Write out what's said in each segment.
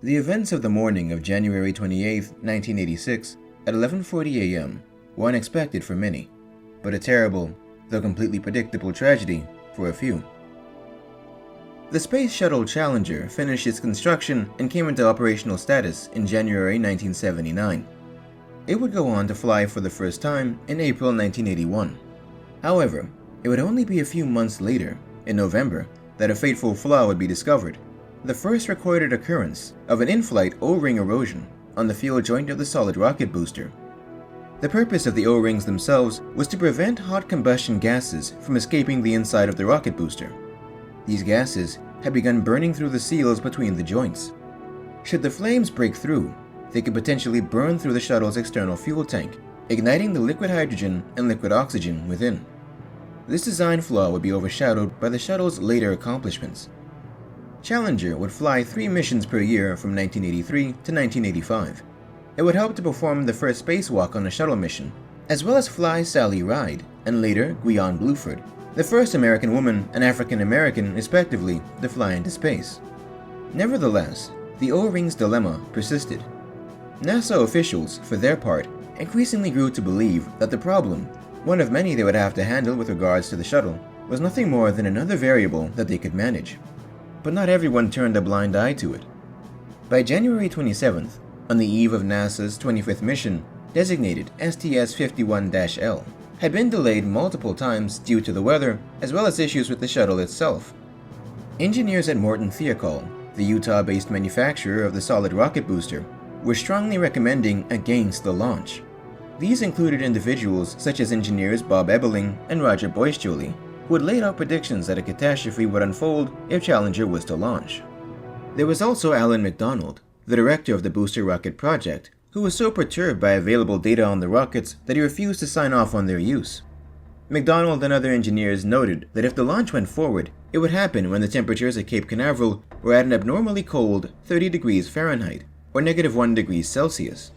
The events of the morning of January 28, 1986, at 11:40 a.m. were unexpected for many, but a terrible, though completely predictable tragedy for a few. The Space Shuttle Challenger finished its construction and came into operational status in January 1979. It would go on to fly for the first time in April 1981. However, it would only be a few months later, in November, that a fateful flaw would be discovered, the first recorded occurrence of an in-flight O-ring erosion on the fuel joint of the solid rocket booster. The purpose of the O-rings themselves was to prevent hot combustion gases from escaping the inside of the rocket booster. These gases had begun burning through the seals between the joints. Should the flames break through, they could potentially burn through the shuttle's external fuel tank, igniting the liquid hydrogen and liquid oxygen within. This design flaw would be overshadowed by the shuttle's later accomplishments. Challenger would fly 3 missions per year from 1983 to 1985. It would help to perform the first spacewalk on a shuttle mission, as well as fly Sally Ride, and later Guion Bluford, the first American woman and African American, respectively, to fly into space. Nevertheless, the O-rings dilemma persisted. NASA officials, for their part, increasingly grew to believe that the problem, one of many they would have to handle with regards to the shuttle, was nothing more than another variable that they could manage. But not everyone turned a blind eye to it. By January 27th, on the eve of NASA's 25th mission, designated STS-51-L, had been delayed multiple times due to the weather as well as issues with the shuttle itself. Engineers at Morton Thiokol, the Utah-based manufacturer of the solid rocket booster, were strongly recommending against the launch. These included individuals such as engineers Bob Ebeling and Roger Boisjoli, who had laid out predictions that a catastrophe would unfold if Challenger was to launch. There was also Alan McDonald, the director of the booster rocket project, who was so perturbed by available data on the rockets that he refused to sign off on their use. McDonald and other engineers noted that if the launch went forward, it would happen when the temperatures at Cape Canaveral were at an abnormally cold 30 degrees Fahrenheit, or -1 degrees Celsius.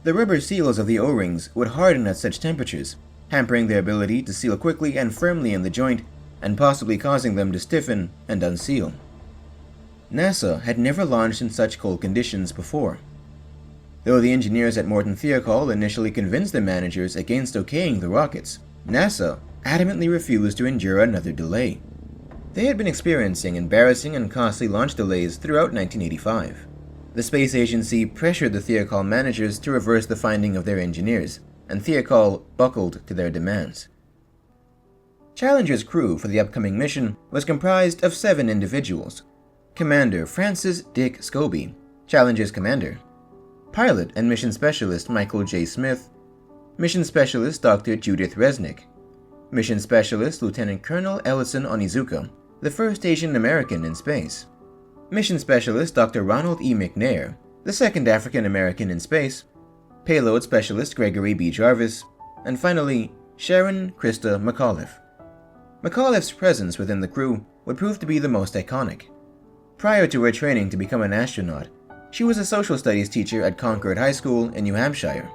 The rubber seals of the O-rings would harden at such temperatures, hampering their ability to seal quickly and firmly in the joint, and possibly causing them to stiffen and unseal. NASA had never launched in such cold conditions before. Though the engineers at Morton Thiokol initially convinced the managers against okaying the rockets, NASA adamantly refused to endure another delay. They had been experiencing embarrassing and costly launch delays throughout 1985. The space agency pressured the Thiokol managers to reverse the finding of their engineers, and Thiokol buckled to their demands. Challenger's crew for the upcoming mission was comprised of 7 individuals. Commander Francis Dick Scobie, Challenger's commander. Pilot and mission specialist Michael J. Smith. Mission specialist Dr. Judith Resnick. Mission specialist Lieutenant Colonel Ellison Onizuka, the first Asian American in space. Mission specialist Dr. Ronald E. McNair, the second African American in space. Payload specialist Gregory B. Jarvis, and finally, Sharon Krista McAuliffe. McAuliffe's presence within the crew would prove to be the most iconic. Prior to her training to become an astronaut, she was a social studies teacher at Concord High School in New Hampshire.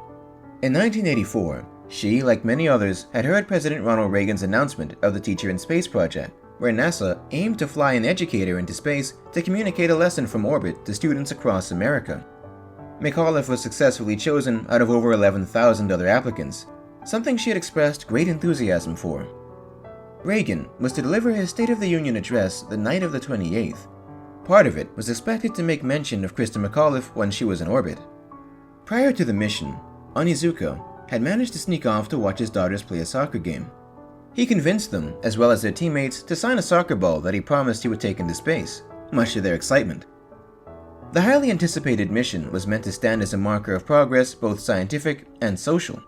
In 1984, she, like many others, had heard President Ronald Reagan's announcement of the Teacher in Space project, where NASA aimed to fly an educator into space to communicate a lesson from orbit to students across America. McAuliffe was successfully chosen out of over 11,000 other applicants, something she had expressed great enthusiasm for. Reagan was to deliver his State of the Union address the night of the 28th. Part of it was expected to make mention of Krista McAuliffe when she was in orbit. Prior to the mission, Onizuka had managed to sneak off to watch his daughters play a soccer game. He convinced them, as well as their teammates, to sign a soccer ball that he promised he would take into space, much to their excitement. The highly anticipated mission was meant to stand as a marker of progress, both scientific and social.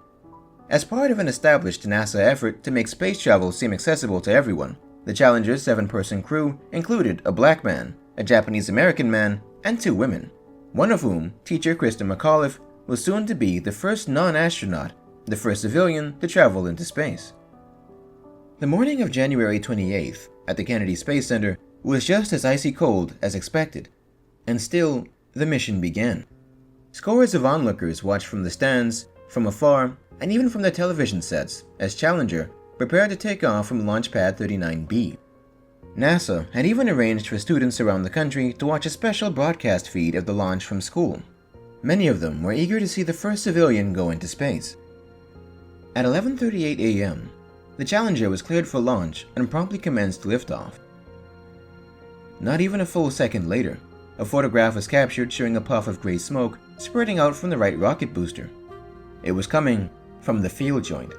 As part of an established NASA effort to make space travel seem accessible to everyone, the Challenger's 7-person crew included a black man, a Japanese-American man, and 2 women, one of whom, teacher Krista McAuliffe, was soon to be the first non-astronaut, the first civilian to travel into space. The morning of January 28th, at the Kennedy Space Center, was just as icy cold as expected. And still, the mission began. Scores of onlookers watched from the stands, from afar, and even from their television sets, as Challenger prepared to take off from Launch Pad 39B. NASA had even arranged for students around the country to watch a special broadcast feed of the launch from school. Many of them were eager to see the first civilian go into space. At 11:38 a.m., the Challenger was cleared for launch and promptly commenced liftoff. Not even a full second later, a photograph was captured showing a puff of gray smoke spurting out from the right rocket booster. It was coming from the fuel joint.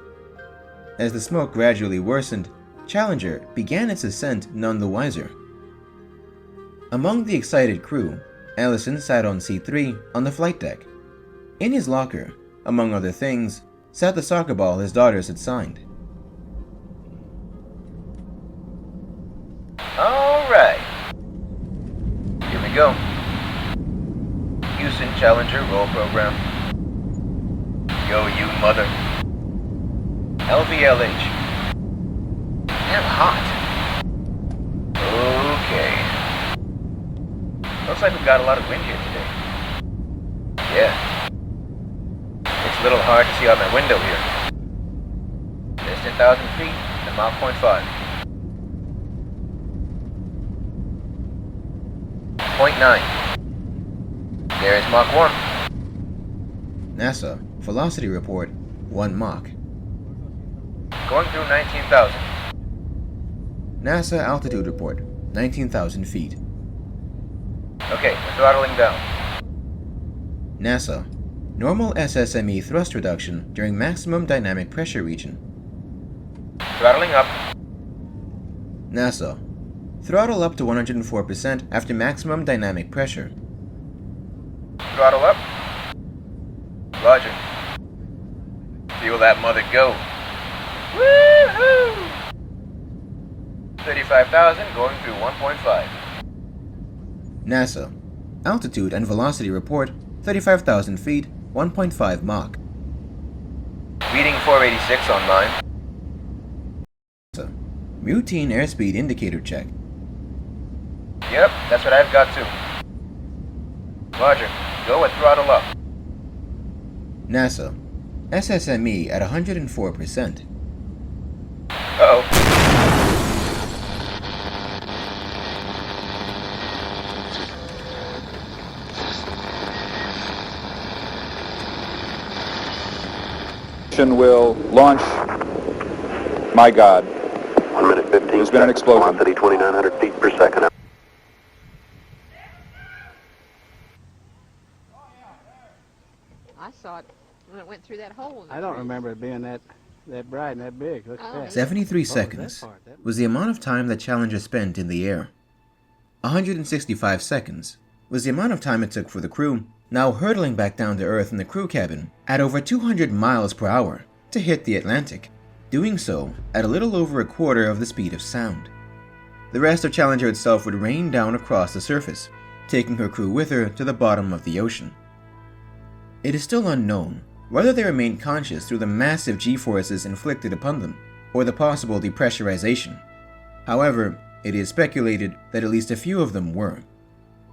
As the smoke gradually worsened, Challenger began its ascent none the wiser. Among the excited crew, Ellison sat on seat 3 on the flight deck. In his locker, among other things, sat the soccer ball his daughters had signed. Alright. Here we go. Houston Challenger roll program. Yo, you mother. LVLH. Damn hot. Okay. Looks like we've got a lot of wind here today. Yeah. It's a little hard to see out my window here. There's 10,000 feet and Mach 0.5. 0.9. There's Mach 1. NASA Velocity Report 1 Mach. Going through 19,000. NASA Altitude Report 19,000 feet. Okay, we're throttling down. NASA Normal SSME thrust reduction during maximum dynamic pressure region. Throttling up. NASA Throttle up to 104% after maximum dynamic pressure. Throttle up. Roger. Feel that mother go. Woohoo! 35,000 going through 1.5. NASA Altitude and Velocity Report 35,000 feet, 1.5 Mach. Reading 486 online. NASA Routine Airspeed Indicator Check. Yep, that's what I've got too. Roger. Go at throttle up. NASA SSME at 104%. Uh-oh. Will launch. My God. 1 minute 15. There's been an explosion. Velocity 2,900 feet per second. I saw it when it went through that hole. I don't remember it being that bright and that big. Look at that. 73 seconds was the amount of time that Challenger spent in the air. 165 seconds was the amount of time it took for the crew, now hurtling back down to Earth in the crew cabin at over 200 miles per hour, to hit the Atlantic, doing so at a little over a quarter of the speed of sound. The rest of Challenger itself would rain down across the surface, taking her crew with her to the bottom of the ocean. It is still unknown whether they remained conscious through the massive G-forces inflicted upon them, or the possible depressurization. However, it is speculated that at least a few of them were.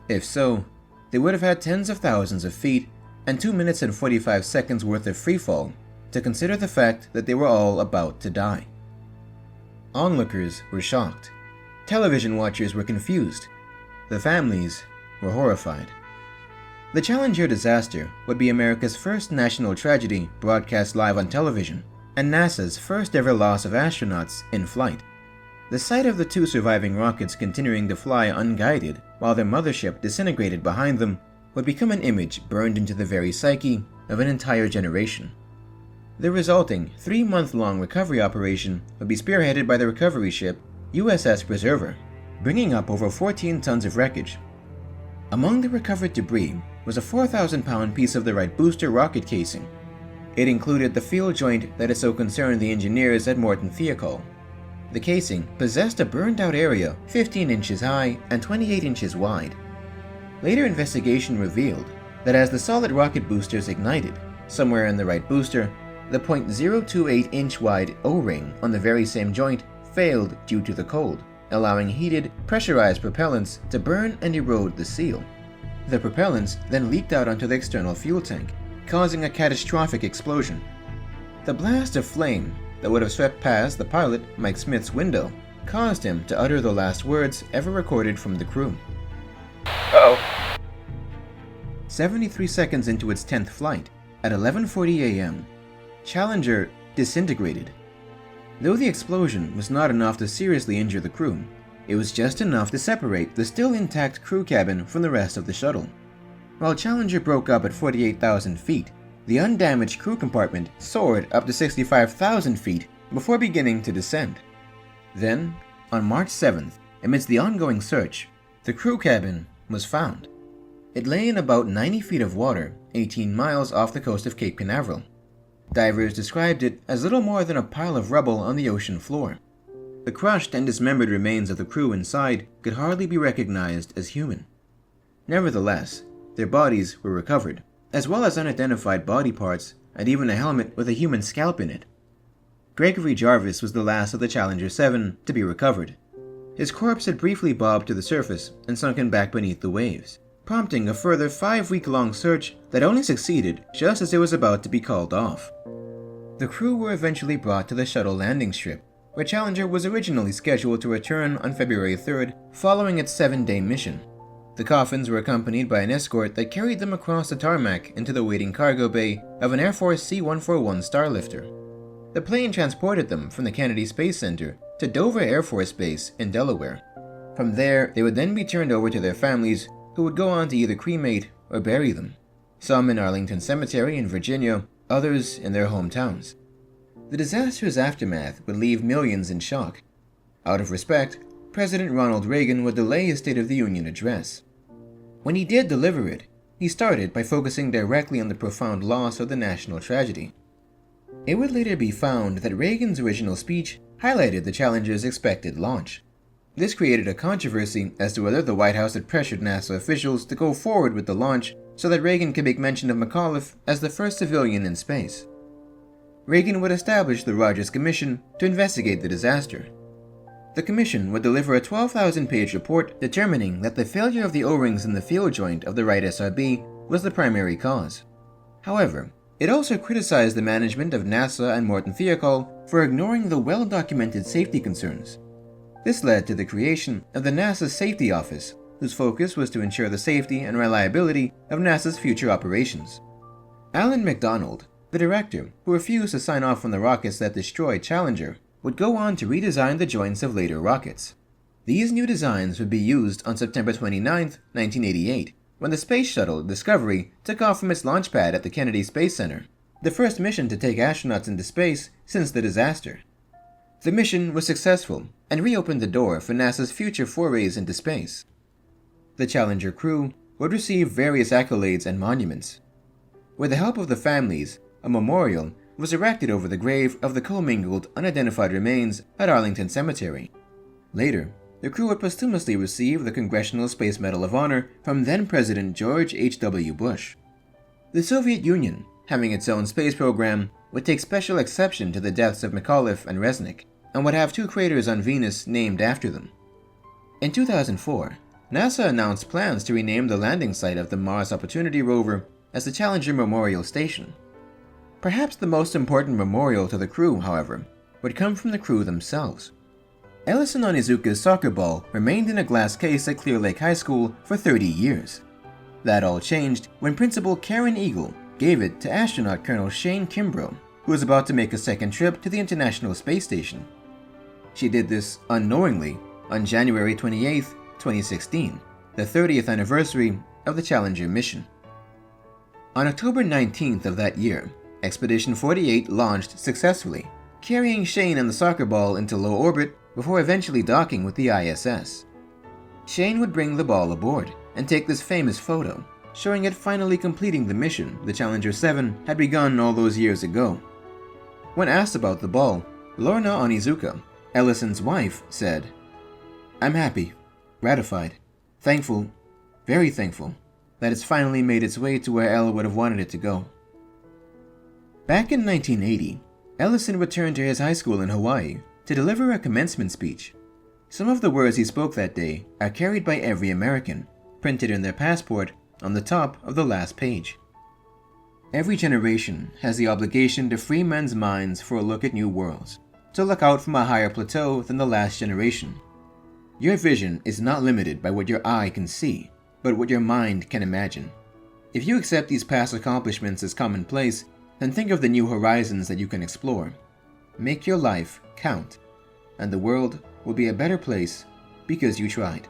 If so, they would have had tens of thousands of feet and 2 minutes and 45 seconds worth of freefall to consider the fact that they were all about to die. Onlookers were shocked. Television watchers were confused. The families were horrified. The Challenger disaster would be America's first national tragedy broadcast live on television, and NASA's first ever loss of astronauts in flight. The sight of the two surviving rockets continuing to fly unguided while their mothership disintegrated behind them would become an image burned into the very psyche of an entire generation. The resulting 3-month-long recovery operation would be spearheaded by the recovery ship USS Preserver, bringing up over 14 tons of wreckage. Among the recovered debris was a 4,000-pound piece of the right booster rocket casing. It included the fuel joint that had so concerned the engineers at Morton Thiokol. The casing possessed a burned-out area 15 inches high and 28 inches wide. Later investigation revealed that as the solid rocket boosters ignited, somewhere in the right booster, the .028-inch wide O-ring on the very same joint failed due to the cold, allowing heated, pressurized propellants to burn and erode the seal. The propellants then leaked out onto the external fuel tank, causing a catastrophic explosion. The blast of flame that would have swept past the pilot, Mike Smith's window, caused him to utter the last words ever recorded from the crew. Uh-oh. 73 seconds into its 10th flight, at 11:40 a.m., Challenger disintegrated. Though the explosion was not enough to seriously injure the crew, it was just enough to separate the still intact crew cabin from the rest of the shuttle. While Challenger broke up at 48,000 feet, the undamaged crew compartment soared up to 65,000 feet before beginning to descend. Then, on March 7th, amidst the ongoing search, the crew cabin was found. It lay in about 90 feet of water, 18 miles off the coast of Cape Canaveral. Divers described it as little more than a pile of rubble on the ocean floor. The crushed and dismembered remains of the crew inside could hardly be recognized as human. Nevertheless, their bodies were recovered, as well as unidentified body parts and even a helmet with a human scalp in it. Gregory Jarvis was the last of the Challenger 7 to be recovered. His corpse had briefly bobbed to the surface and sunken back beneath the waves, prompting a further 5-week-long search that only succeeded just as it was about to be called off. The crew were eventually brought to the shuttle landing strip, where Challenger was originally scheduled to return on February 3rd following its 7-day mission. The coffins were accompanied by an escort that carried them across the tarmac into the waiting cargo bay of an Air Force C-141 Starlifter. The plane transported them from the Kennedy Space Center to Dover Air Force Base in Delaware. From there, they would then be turned over to their families, who would go on to either cremate or bury them, some in Arlington Cemetery in Virginia, others in their hometowns. The disaster's aftermath would leave millions in shock. Out of respect, President Ronald Reagan would delay his State of the Union address. When he did deliver it, he started by focusing directly on the profound loss of the national tragedy. It would later be found that Reagan's original speech highlighted the Challenger's expected launch. This created a controversy as to whether the White House had pressured NASA officials to go forward with the launch so that Reagan could make mention of McAuliffe as the first civilian in space. Reagan would establish the Rogers Commission to investigate the disaster. The commission would deliver a 12,000-page report determining that the failure of the O-rings in the field joint of the right SRB was the primary cause. However, it also criticized the management of NASA and Morton Thiokol for ignoring the well-documented safety concerns. This led to the creation of the NASA Safety Office, whose focus was to ensure the safety and reliability of NASA's future operations. Alan McDonald, the director who refused to sign off on the rockets that destroyed Challenger, would go on to redesign the joints of later rockets. These new designs would be used on September 29, 1988, when the Space Shuttle Discovery took off from its launch pad at the Kennedy Space Center, the first mission to take astronauts into space since the disaster. The mission was successful and reopened the door for NASA's future forays into space. The Challenger crew would receive various accolades and monuments. With the help of the families, a memorial was erected over the grave of the commingled, unidentified remains at Arlington Cemetery. Later, the crew would posthumously receive the Congressional Space Medal of Honor from then-President George H.W. Bush. The Soviet Union, having its own space program, would take special exception to the deaths of McAuliffe and Resnick, and would have 2 craters on Venus named after them. In 2004, NASA announced plans to rename the landing site of the Mars Opportunity rover as the Challenger Memorial Station. Perhaps the most important memorial to the crew, however, would come from the crew themselves. Ellison Onizuka's soccer ball remained in a glass case at Clear Lake High School for 30 years. That all changed when Principal Karen Eagle gave it to astronaut Colonel Shane Kimbrough, who was about to make a second trip to the International Space Station. She did this unknowingly on January 28, 2016, the 30th anniversary of the Challenger mission. On October 19th of that year, Expedition 48 launched successfully, carrying Shane and the soccer ball into low orbit before eventually docking with the ISS. Shane would bring the ball aboard and take this famous photo, showing it finally completing the mission the Challenger 7 had begun all those years ago. When asked about the ball, Lorna Onizuka, Ellison's wife, said, "I'm happy, gratified, thankful, very thankful, that it's finally made its way to where Elle would have wanted it to go." Back in 1980, Ellison returned to his high school in Hawaii to deliver a commencement speech. Some of the words he spoke that day are carried by every American, printed in their passport on the top of the last page. "Every generation has the obligation to free men's minds for a look at new worlds, so look out from a higher plateau than the last generation. Your vision is not limited by what your eye can see, but what your mind can imagine. If you accept these past accomplishments as commonplace, then think of the new horizons that you can explore. Make your life count, and the world will be a better place because you tried.